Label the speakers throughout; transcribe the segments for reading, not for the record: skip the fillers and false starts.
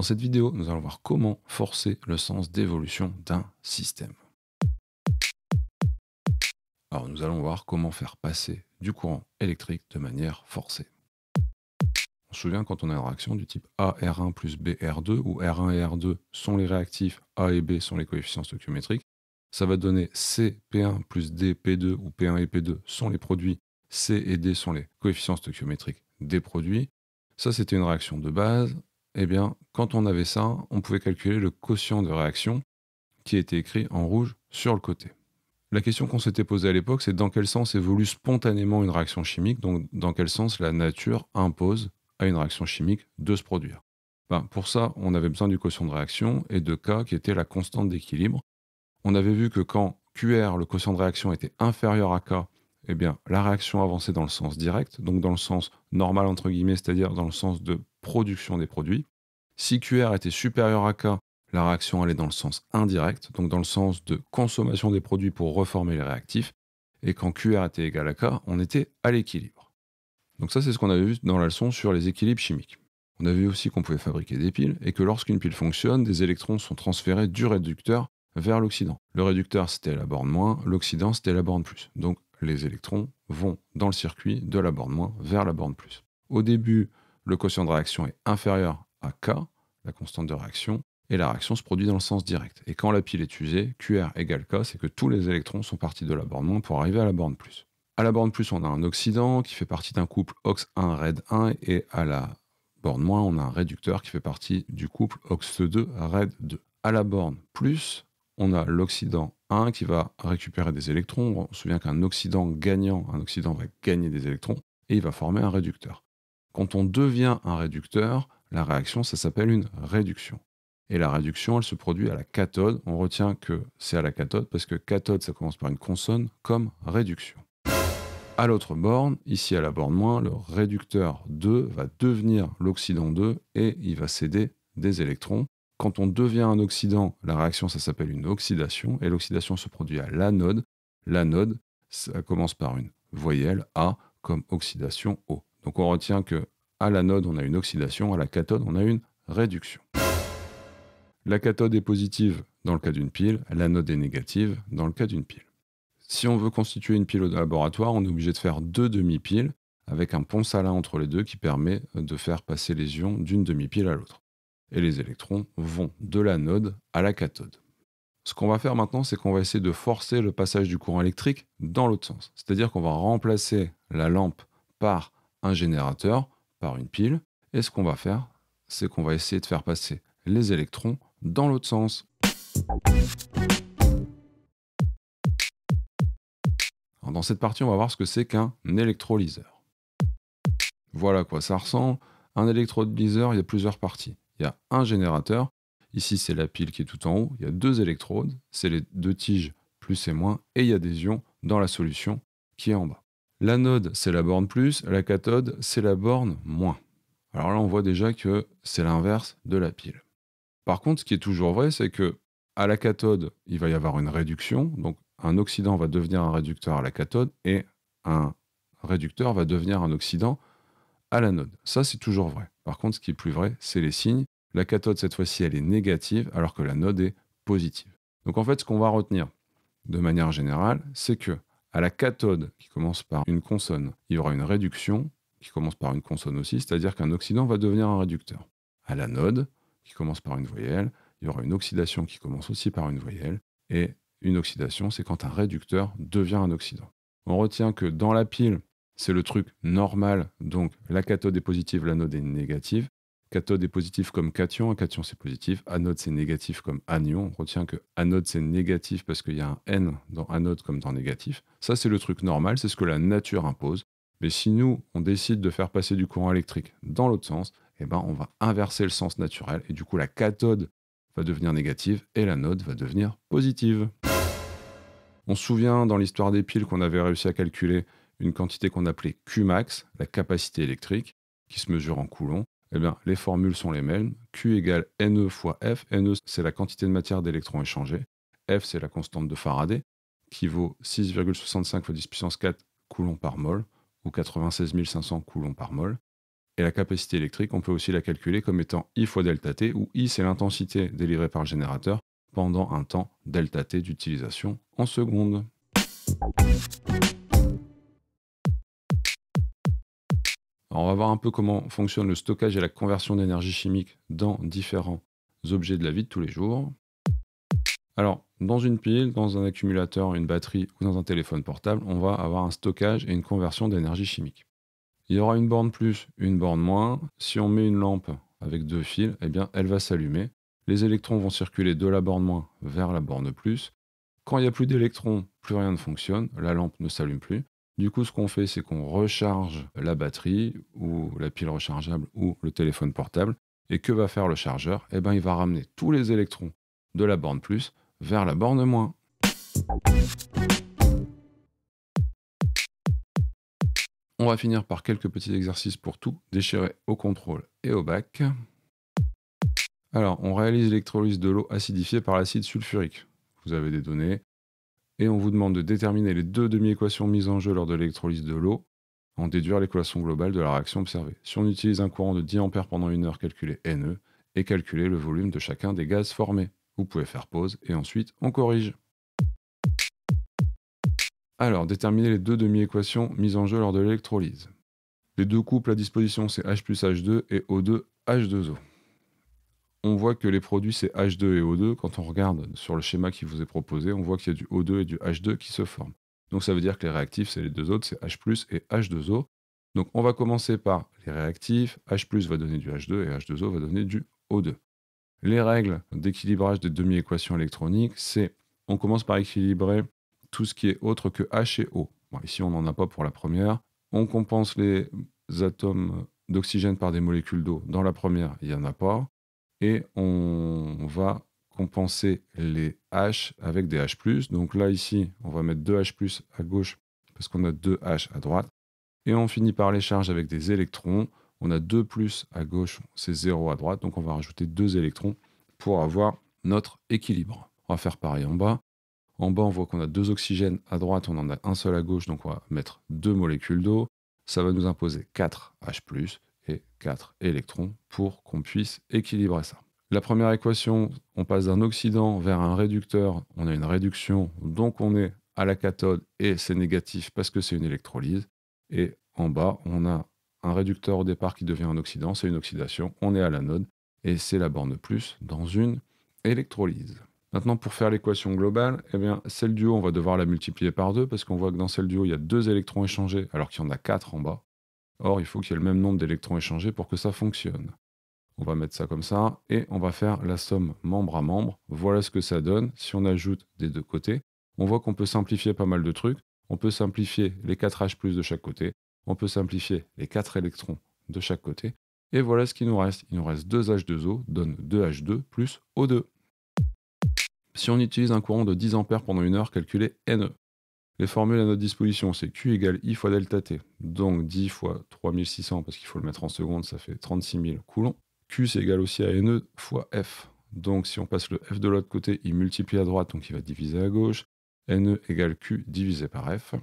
Speaker 1: cette vidéo, nous allons voir comment forcer le sens d'évolution d'un système. Alors nous allons voir comment faire passer du courant électrique de manière forcée. On se souvient quand on a une réaction du type A R1 plus B R2, où R1 et R2 sont les réactifs, A et B sont les coefficients stoichiométriques, ça va donner C P1 plus D P2, où P1 et P2 sont les produits, C et D sont les coefficients stoichiométriques des produits. Ça, c'était une réaction de base. Eh bien, quand on avait ça, on pouvait calculer le quotient de réaction qui était écrit en rouge sur le côté. La question qu'on s'était posée à l'époque, c'est dans quel sens évolue spontanément une réaction chimique, donc dans quel sens la nature impose à une réaction chimique de se produire. Pour ça, on avait besoin du quotient de réaction et de K qui était la constante d'équilibre. On avait vu que quand QR, le quotient de réaction, était inférieur à K, eh bien, la réaction avançait dans le sens direct, donc dans le sens normal entre guillemets, c'est-à-dire dans le sens de production des produits. Si QR était supérieur à K, la réaction allait dans le sens indirect, donc dans le sens de consommation des produits pour reformer les réactifs. Et quand QR était égal à K, on était à l'équilibre. Donc ça, c'est ce qu'on avait vu dans la leçon sur les équilibres chimiques. On avait vu aussi qu'on pouvait fabriquer des piles et que lorsqu'une pile fonctionne, des électrons sont transférés du réducteur vers l'oxydant. Le réducteur, c'était la borne moins, l'oxydant, c'était la borne plus. Donc les électrons vont dans le circuit de la borne moins vers la borne plus. Au début, le quotient de réaction est inférieur à K, la constante de réaction, et la réaction se produit dans le sens direct. Et quand la pile est usée, QR égale K, c'est que tous les électrons sont partis de la borne moins pour arriver à la borne plus. À la borne plus, on a un oxydant qui fait partie d'un couple OX1-RED1, et à la borne moins, on a un réducteur qui fait partie du couple OX2-RED2. À la borne plus, on a l'oxydant 1 qui va récupérer des électrons. On se souvient qu'un oxydant gagnant, un oxydant va gagner des électrons, et il va former un réducteur. Quand on devient un réducteur, la réaction, ça s'appelle une réduction. Et la réduction, elle se produit à la cathode. On retient que c'est à la cathode parce que cathode, ça commence par une consonne comme réduction. À l'autre borne, ici à la borne moins, le réducteur 2 va devenir l'oxydant 2 et il va céder des électrons. Quand on devient un oxydant, la réaction, ça s'appelle une oxydation, et l'oxydation se produit à l'anode. L'anode, ça commence par une voyelle A comme oxydation O. Donc on retient que à l'anode, on a une oxydation, à la cathode, on a une réduction. La cathode est positive dans le cas d'une pile, l'anode est négative dans le cas d'une pile. Si on veut constituer une pile au laboratoire, on est obligé de faire 2 demi-piles avec un pont salin entre les deux qui permet de faire passer les ions d'une demi-pile à l'autre. Et les électrons vont de l'anode à la cathode. Ce qu'on va faire maintenant, c'est qu'on va essayer de forcer le passage du courant électrique dans l'autre sens. C'est-à-dire qu'on va remplacer la lampe par un générateur, par une pile, et ce qu'on va faire, c'est qu'on va essayer de faire passer les électrons dans l'autre sens. Alors dans cette partie, on va voir ce que c'est qu'un électrolyseur. Voilà à quoi ça ressemble. Un électrolyseur, il y a plusieurs parties. Il y a un générateur. Ici, c'est la pile qui est tout en haut. Il y a 2 électrodes. C'est les 2 tiges plus et moins. Et il y a des ions dans la solution qui est en bas. L'anode, c'est la borne plus. La cathode, c'est la borne moins. Alors là, on voit déjà que c'est l'inverse de la pile. Par contre, ce qui est toujours vrai, c'est que à la cathode, il va y avoir une réduction. Donc, un oxydant va devenir un réducteur à la cathode et un réducteur va devenir un oxydant à l'anode. Ça, c'est toujours vrai. Par contre, ce qui est plus vrai, c'est les signes. La cathode, cette fois-ci, elle est négative, alors que l'anode est positive. Donc, en fait, ce qu'on va retenir de manière générale, c'est que à la cathode, qui commence par une consonne, il y aura une réduction qui commence par une consonne aussi, c'est-à-dire qu'un oxydant va devenir un réducteur. À l'anode, qui commence par une voyelle, il y aura une oxydation qui commence aussi par une voyelle, et une oxydation, c'est quand un réducteur devient un oxydant. On retient que dans la pile, c'est le truc normal, donc la cathode est positive, l'anode est négative. Cathode est positive comme cation, un cation c'est positif, anode c'est négatif comme anion. On retient que anode c'est négatif parce qu'il y a un N dans anode comme dans négatif. Ça c'est le truc normal, c'est ce que la nature impose. Mais si nous, on décide de faire passer du courant électrique dans l'autre sens, eh ben, on va inverser le sens naturel et du coup la cathode va devenir négative et l'anode va devenir positive. On se souvient dans l'histoire des piles qu'on avait réussi à calculer une quantité qu'on appelait Qmax, la capacité électrique, qui se mesure en coulombs. Eh bien, les formules sont les mêmes. Q égale Ne fois F. Ne, c'est la quantité de matière d'électrons échangés. F, c'est la constante de Faraday, qui vaut 6,65 fois 10 puissance 4 coulombs par mol, ou 96 500 coulombs par mol. Et la capacité électrique, on peut aussi la calculer comme étant I fois delta T, où I c'est l'intensité délivrée par le générateur pendant un temps delta T d'utilisation en secondes. Alors on va voir un peu comment fonctionne le stockage et la conversion d'énergie chimique dans différents objets de la vie de tous les jours. Alors, dans une pile, dans un accumulateur, une batterie ou dans un téléphone portable, on va avoir un stockage et une conversion d'énergie chimique. Il y aura une borne plus, une borne moins. Si on met une lampe avec 2 fils, eh bien, elle va s'allumer. Les électrons vont circuler de la borne moins vers la borne plus. Quand il n'y a plus d'électrons, plus rien ne fonctionne, la lampe ne s'allume plus. Du coup, ce qu'on fait, c'est qu'on recharge la batterie ou la pile rechargeable ou le téléphone portable. Et que va faire le chargeur? Eh bien, il va ramener tous les électrons de la borne plus vers la borne moins. On va finir par quelques petits exercices pour tout déchirer au contrôle et au bac. Alors, on réalise l'électrolyse de l'eau acidifiée par l'acide sulfurique. Vous avez des données. Et on vous demande de déterminer les 2 demi-équations mises en jeu lors de l'électrolyse de l'eau, en déduire l'équation globale de la réaction observée. Si on utilise un courant de 10 A pendant 1 heure, calculez Ne et calculez le volume de chacun des gaz formés. Vous pouvez faire pause et ensuite on corrige. Alors, déterminer les 2 demi-équations mises en jeu lors de l'électrolyse. Les 2 couples à disposition, c'est H plus H2 et O2 H2O. On voit que les produits, c'est H2 et O2. Quand on regarde sur le schéma qui vous est proposé, on voit qu'il y a du O2 et du H2 qui se forment. Donc ça veut dire que les réactifs, c'est les deux autres, c'est H+, et H2O. Donc on va commencer par les réactifs. H+ va donner du H2 et H2O va donner du O2. Les règles d'équilibrage des demi-équations électroniques, c'est on commence par équilibrer tout ce qui est autre que H et O. Bon, ici, on n'en a pas pour la première. On compense les atomes d'oxygène par des molécules d'eau. Dans la première, il n'y en a pas. Et on va compenser les H avec des H+. Donc là, ici, on va mettre 2 H+, à gauche parce qu'on a 2 H à droite. Et on finit par les charges avec des électrons. On a 2 plus à gauche, c'est 0 à droite. Donc on va rajouter 2 électrons pour avoir notre équilibre. On va faire pareil en bas. En bas, on voit qu'on a 2 oxygènes à droite, on en a un seul à gauche, donc on va mettre 2 molécules d'eau. Ça va nous imposer 4 H+, et 4 électrons pour qu'on puisse équilibrer ça. La première équation, on passe d'un oxydant vers un réducteur, on a une réduction, donc on est à la cathode et c'est négatif parce que c'est une électrolyse. Et en bas, on a un réducteur au départ qui devient un oxydant, c'est une oxydation, on est à l'anode et c'est la borne plus dans une électrolyse. Maintenant, pour faire l'équation globale, eh bien, celle du haut, on va devoir la multiplier par 2 parce qu'on voit que dans celle du haut, il y a 2 électrons échangés alors qu'il y en a 4 en bas. Or, il faut qu'il y ait le même nombre d'électrons échangés pour que ça fonctionne. On va mettre ça comme ça et on va faire la somme membre à membre. Voilà ce que ça donne si on ajoute des deux côtés. On voit qu'on peut simplifier pas mal de trucs. On peut simplifier les 4 H+ de chaque côté. On peut simplifier les 4 électrons de chaque côté. Et voilà ce qu'il nous reste. Il nous reste 2 H2O donne 2 H2 plus O2. Si on utilise un courant de 10 A pendant 1 heure, calculez Ne. Les formules à notre disposition, c'est Q égale I fois delta T. Donc 10 fois 3600, parce qu'il faut le mettre en secondes, ça fait 36 000 coulombs. Q, c'est égal aussi à Ne fois F. Donc si on passe le F de l'autre côté, il multiplie à droite, donc il va diviser à gauche. Ne égale Q divisé par F.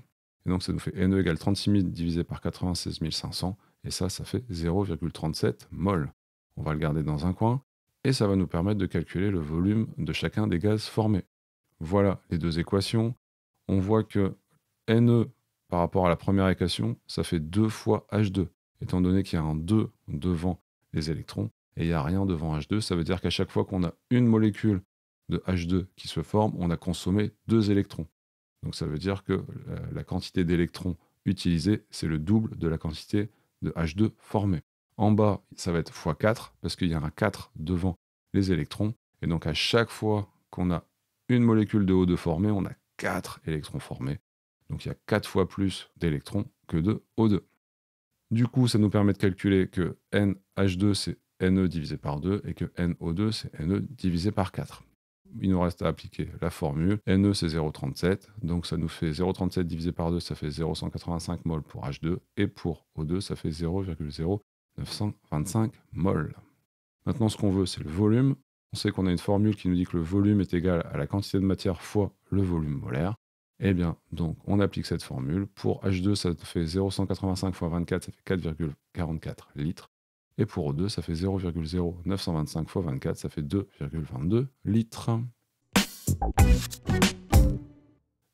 Speaker 1: Et donc ça nous fait Ne égale 36 000 divisé par 96 500. Et ça fait 0,37 mol. On va le garder dans un coin. Et ça va nous permettre de calculer le volume de chacun des gaz formés. Voilà les deux équations. On voit que Ne, par rapport à la première équation, ça fait 2 fois H2, étant donné qu'il y a un 2 devant les électrons, et il n'y a rien devant H2, ça veut dire qu'à chaque fois qu'on a une molécule de H2 qui se forme, on a consommé 2 électrons. Donc ça veut dire que la quantité d'électrons utilisés, c'est le double de la quantité de H2 formée. En bas, ça va être x4, parce qu'il y a un 4 devant les électrons, et donc à chaque fois qu'on a une molécule de O2 formée, on a 4 électrons formés. Donc il y a 4 fois plus d'électrons que de O2. Du coup, ça nous permet de calculer que NH2, c'est Ne divisé par 2, et que NO2, c'est Ne divisé par 4. Il nous reste à appliquer la formule. Ne, c'est 0,37, donc ça nous fait 0,37 divisé par 2, ça fait 0,185 mol pour H2, et pour O2, ça fait 0,0925 mol. Maintenant, ce qu'on veut, c'est le volume. On sait qu'on a une formule qui nous dit que le volume est égal à la quantité de matière fois le volume molaire. Eh bien, donc, on applique cette formule. Pour H2, ça fait 0,185 fois 24, ça fait 4,44 litres. Et pour O2, ça fait 0,0925 fois 24, ça fait 2,22 litres.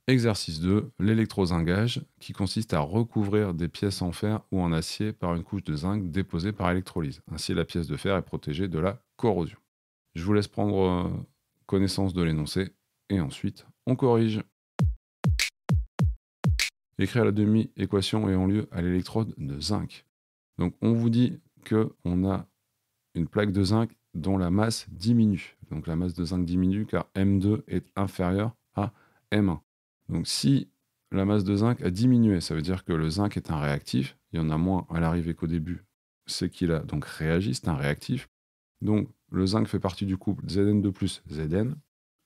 Speaker 1: Exercice 2, l'électrozingage, qui consiste à recouvrir des pièces en fer ou en acier par une couche de zinc déposée par électrolyse. Ainsi, la pièce de fer est protégée de la corrosion. Je vous laisse prendre connaissance de l'énoncé et ensuite on corrige. Écrire la demi-équation ayant lieu à l'électrode de zinc. Donc on vous dit qu'on a une plaque de zinc dont la masse diminue. Donc la masse de zinc diminue car M2 est inférieur à M1. Donc si la masse de zinc a diminué, ça veut dire que le zinc est un réactif. Il y en a moins à l'arrivée qu'au début. C'est qu'il a donc réagi, c'est un réactif. Donc le zinc fait partie du couple Zn2 plus Zn.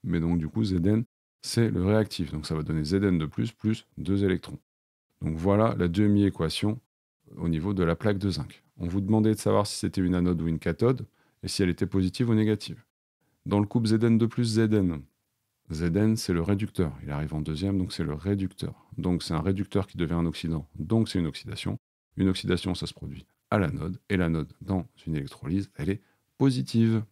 Speaker 1: Mais donc du coup Zn, c'est le réactif. Donc ça va donner Zn2 plus 2 électrons. Donc voilà la demi-équation au niveau de la plaque de zinc. On vous demandait de savoir si c'était une anode ou une cathode, et si elle était positive ou négative. Dans le couple Zn2 plus Zn, Zn c'est le réducteur, il arrive en deuxième, donc c'est le réducteur. Donc c'est un réducteur qui devient un oxydant, donc c'est une oxydation. Une oxydation, ça se produit à l'anode, et l'anode, dans une électrolyse, elle est positive.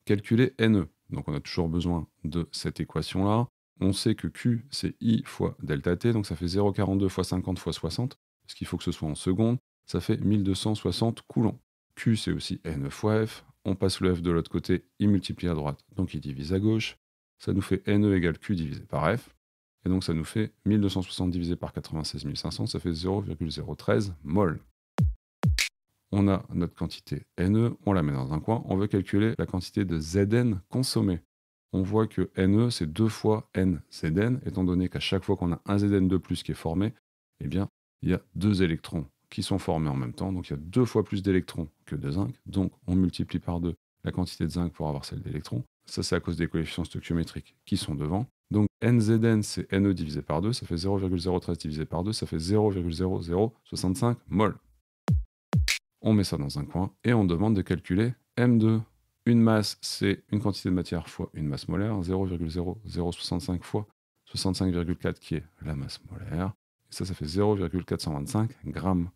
Speaker 1: Calculer Ne. Donc on a toujours besoin de cette équation-là. On sait que Q, c'est I fois delta T, donc ça fait 0,42 fois 50 fois 60, parce qu'il faut que ce soit en secondes, ça fait 1260 coulombs. Q, c'est aussi Ne fois F. On passe le F de l'autre côté, il multiplie à droite, donc il divise à gauche. Ça nous fait Ne égale Q divisé par F. Et donc ça nous fait 1260 divisé par 96 500, ça fait 0,013 mol. On a notre quantité Ne, on la met dans un coin, on veut calculer la quantité de Zn consommée. On voit que Ne, c'est 2 fois NZn, étant donné qu'à chaque fois qu'on a un Zn de plus qui est formé, eh bien, il y a 2 électrons qui sont formés en même temps, donc il y a 2 fois plus d'électrons que de zinc, donc on multiplie par 2 la quantité de zinc pour avoir celle d'électrons. Ça, c'est à cause des coefficients stoichiométriques qui sont devant. Donc NZn, c'est Ne divisé par 2, ça fait 0,013 divisé par 2, ça fait 0,0065 mol. On met ça dans un coin et on demande de calculer M2. Une masse, c'est une quantité de matière fois une masse molaire, 0,0065 fois 65,4 qui est la masse molaire. Et ça fait 0,425 grammes.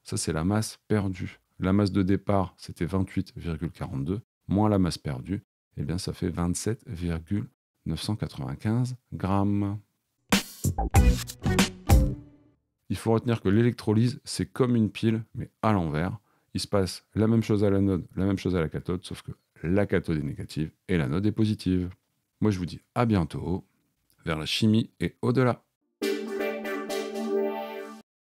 Speaker 1: Ça, c'est la masse perdue. La masse de départ, c'était 28,42, moins la masse perdue, eh bien ça fait 27,995 grammes. Il faut retenir que l'électrolyse, c'est comme une pile, mais à l'envers. Il se passe la même chose à l'anode, la même chose à la cathode, sauf que la cathode est négative et l'anode est positive. Moi, je vous dis à bientôt, vers la chimie et au-delà.